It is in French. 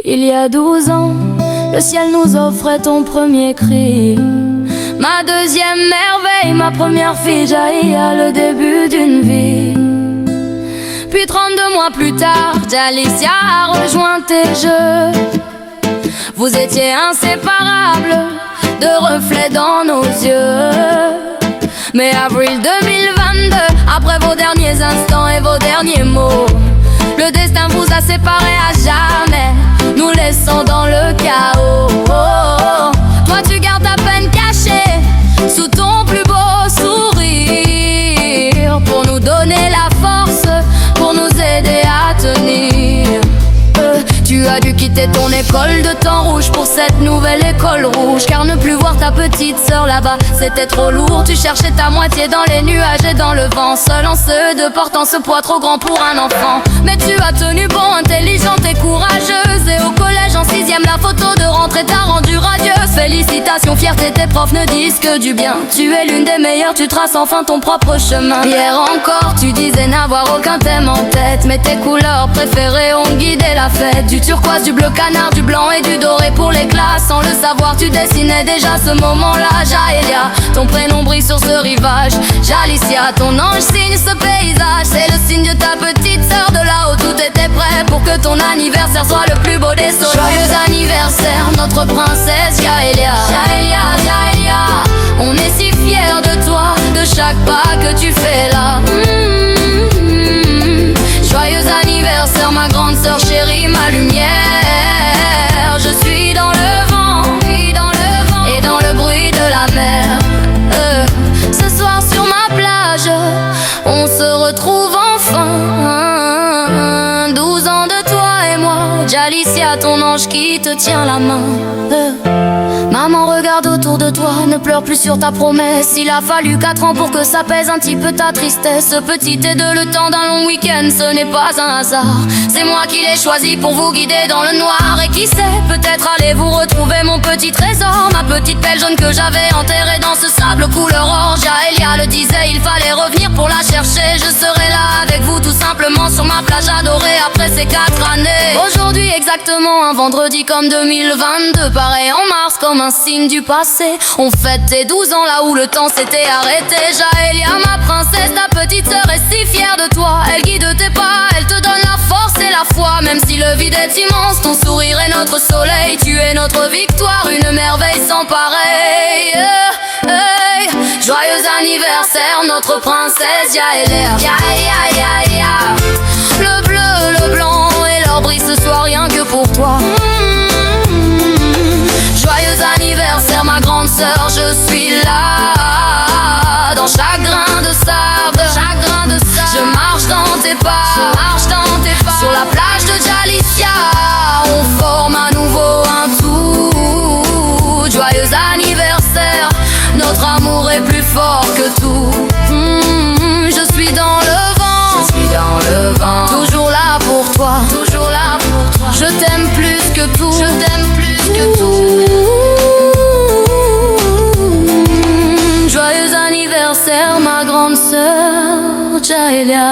Il y a 12 ans, le ciel nous offrait ton premier cri. Ma deuxième merveille, ma première fille, Jaïa, le début d'une vie. Puis 32 mois plus tard, Jalicia a rejoint tes jeux. Vous étiez inséparables, de reflets dans nos yeux. Mais avril 2022, après vos derniers instants et vos derniers mots, le destin vous a séparés à jamais, nous laissant dans le chaos. Toi tu gardes ta peine cachée sous ton plus beau sourire, pour nous donner la force, pour nous aider à tenir. Tu as dû quitter ton école de temps rouge pour cette nouvelle école rouge, car ne plus voir ta petite sœur là-bas, c'était trop lourd. Tu cherchais ta moitié dans les nuages et dans le vent, seul en ceux de portant ce poids trop grand pour un enfant. Mais tu as tenu bon, intelligente et courageuse, et au collège en 6ème, la photo de rentrée t'a rendue radieuse. Félicitations, fierté, tes profs ne disent que du bien. Tu es l'une des meilleures, tu traces enfin ton propre chemin. Hier encore, tu disais n'avoir aucun thème en tête, mais tes couleurs préférées ont guidé la fête. Du turquoise, du bleu canard, du blanc et du doré pour l'éclat. Sans le savoir, tu dessinais déjà ce moment-là. Jaëlia, ton prénom brille sur ce rivage. Jalicia, ton ange signe ce paysage. C'est le signe de ta petite sœur, de là-haut tout était prêt pour que ton anniversaire soit le plus beau des soleils. Joyeux anniversaire, notre princesse Jaëlia. Jaëlia, Jaëlia, on est si fiers de toi, de chaque pas que tu fais là. Joyeux anniversaire, ma grande sœur chérie, ma lumière. Je suis dans le vent, et dans le bruit de la mer. Ce soir sur ma plage, on se retrouve enfin. 12 ans de toi et moi, Jalicia, ton ange qui te tient la main. Maman, regarde autour de toi, ne pleure plus sur ta promesse. Il a fallu 4 ans pour que ça pèse un petit peu ta tristesse. Ce petit est de le temps d'un long week-end, ce n'est pas un hasard. C'est moi qui l'ai choisi pour vous guider dans le noir. Et qui sait, peut-être allez-vous retrouver mon petit trésor, ma petite pelle jaune que j'avais enterrée dans ce sable couleur or. Jaëlia le disait, il fallait revenir pour la chercher. Je serai là avec vous tout simplement sur ma plage adorée après ces 4 années. Aujourd'hui exactement un vendredi comme 2022, pareil en mars comme un signe du passé. On fête tes 12 ans là où le temps s'était arrêté. Jaëlia, ma princesse, ta petite sœur est si fière de toi. Elle guide tes pas, elle te donne la force et la foi. Même si le vide est immense, ton sourire est notre soleil. Tu es notre victoire, une merveille sans pareil. Joyeux anniversaire, notre princesse Jaëlia. Le bleu, le blanc et l'or brille ce soir rien que pour toi. Joyeux anniversaire, ma grande sœur, je suis là. Dans chaque grain de sable, je marche dans tes pas, sur la plage de Jalicia, on forme à nouveau un tout. Joyeux anniversaire, notre amour est plus fort que tout. Je suis dans le vent, toujours là pour toi, je t'aime plus que tout, Joyeux anniversaire, ma grande sœur Jaëlia.